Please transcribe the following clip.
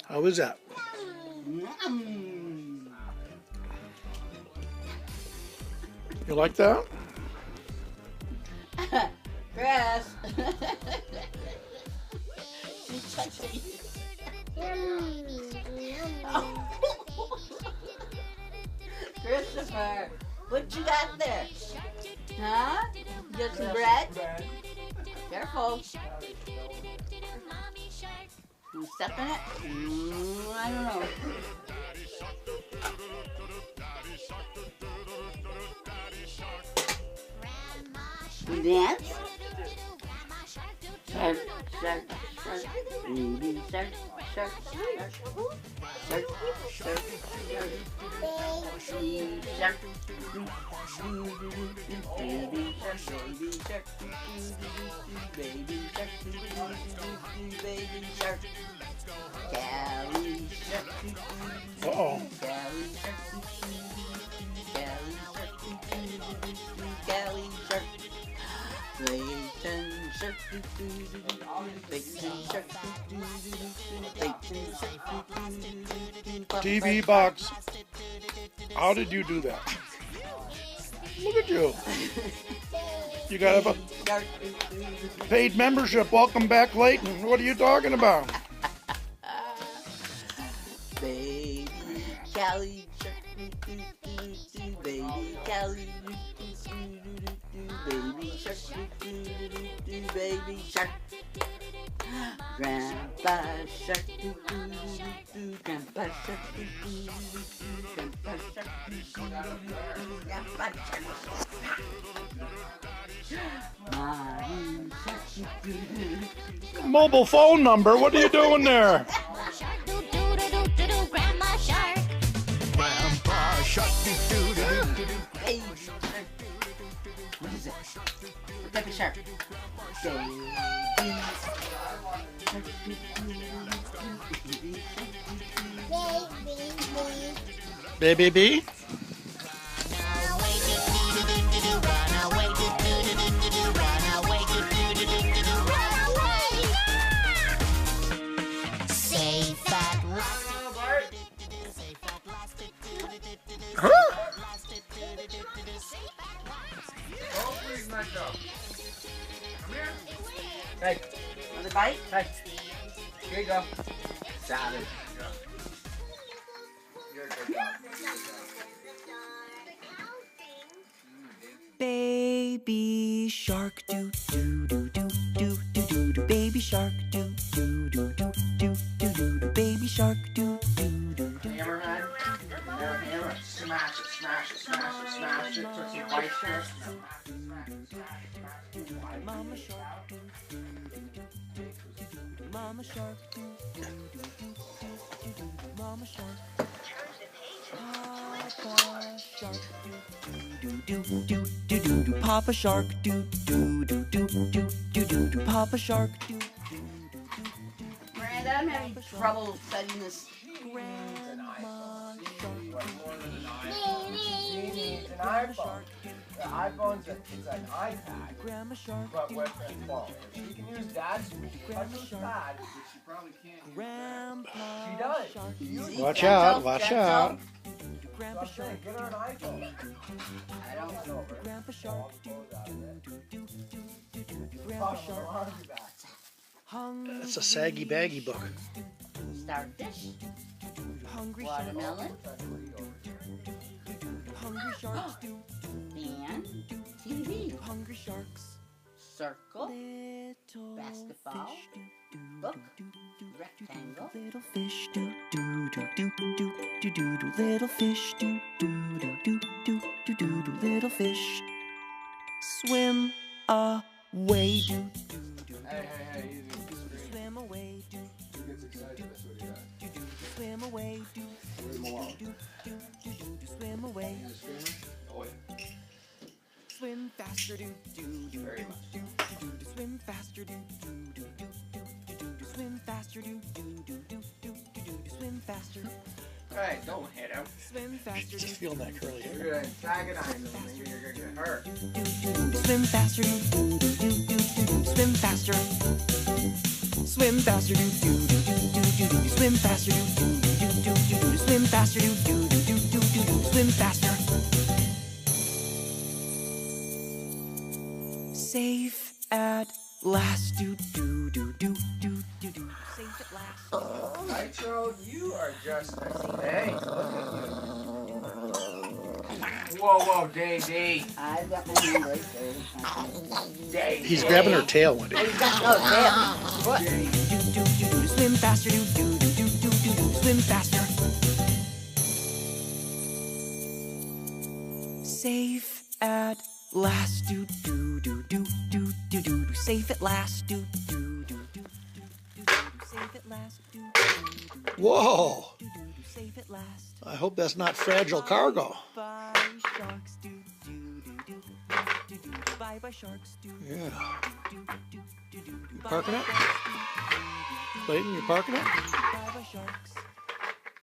How is that? You like that? Grass. She's touching. Christopher, what you got there? Huh? You got some bread? Careful. You step in it? I don't know. You dance? Shark, shark, shark, baby shark, shark, shark, shark, shark, shark, baby shark, baby shark, baby shark, baby shark, Callie shark, Uh-oh. Callie shark, Callie shark. Playtime shark, Playtime shark, Playtime shark. TV box. How did you do that? Look at you. You got a paid membership. Welcome back, Leighton. What are you talking about? Baby Callie shark, baby Callie, baby shark, baby shark. Grandpa shark, Grandpa shark, Grandpa shark, Grandpa shark. Mommy shark. Mobile phone number. What are you doing there? Grandma shark, do do do do do do. Grandma shark. Grandpa shark, do do do do do. Baby shark. What is it? What type of shark? Baby B? Huh? Hey, another bite? Hey, here you go. Salad. Baby shark do do do do do do do do. Baby shark do do do do do do do do. Baby shark do do do do. Hammerhead. Hammer. Smash it, smash it, smash it, smash it. Put some white here. Mama shark do do do do do do do. Mama shark do do do do do do. Mama shark. Papa shark do do do do do do do. Papa shark do do do do do do do do. Papa shark do do do do. Miranda, I'm having trouble setting this. Grandma shark. He needs an iPhone. The iPhone's it's an iPad, Grandma shark. but with a phone. If she can use Dad's touchpad, Grandpa she does. shark. She uses Watch out, watch out. Grandpa So I'm saying, shark. get her an iPhone. I don't know. Grandpa shark. Do do do do do do do. Grandpa Papa, shark. I'll be back. Hungry. It's a saggy baggy book. Starfish. Hungry shark. Watermelon. Hungry sharks do. And TV. Hungry sharks. Circle. Little Basketball. fish do do Book. do do do. Rectangle. Little fish do do do do do do do do. Little fish do do do do do do do do. Little fish swim away do do do. Hey, easy. Swim away do He gets excited. That's what he does. do do. Swim away do Leave him alone. do do do do. Swim away. He's a screamer? Oh, yeah. Swim faster do do do Very do much. do do do. Swim faster do do do do do do do. Swim faster do do do do do do do. Swim faster. Hey, don't hit him. Swim faster. Just feeling that curly hair. You're gonna antagonize him. Maybe you're gonna get hurt. Swim faster. Swim faster. Swim faster, do do do do do do do. Swim faster, do do do do do do. Swim faster, do do do do do do do. Swim faster. Safe at last, do do do do do do do. Safe at last. Nitro, you are just a hey, look at you. Whoa, Dave. I've got my hand right there. Dave. He's grabbing her tail, Wendy. He's got no tail. What? Do do do do. Swim faster, do do do do do do do. Swim faster. Safe at last, do do do do do do do. Safe at last, do do do do do do. Safe at last, do do do. Whoa! Do do do. Safe at last. I hope that's not fragile cargo. Bye sharks, do do do do do do. Bye bye sharks, do Yeah. do do do do. You parking it? Clayton, you parking it? Bye bye sharks.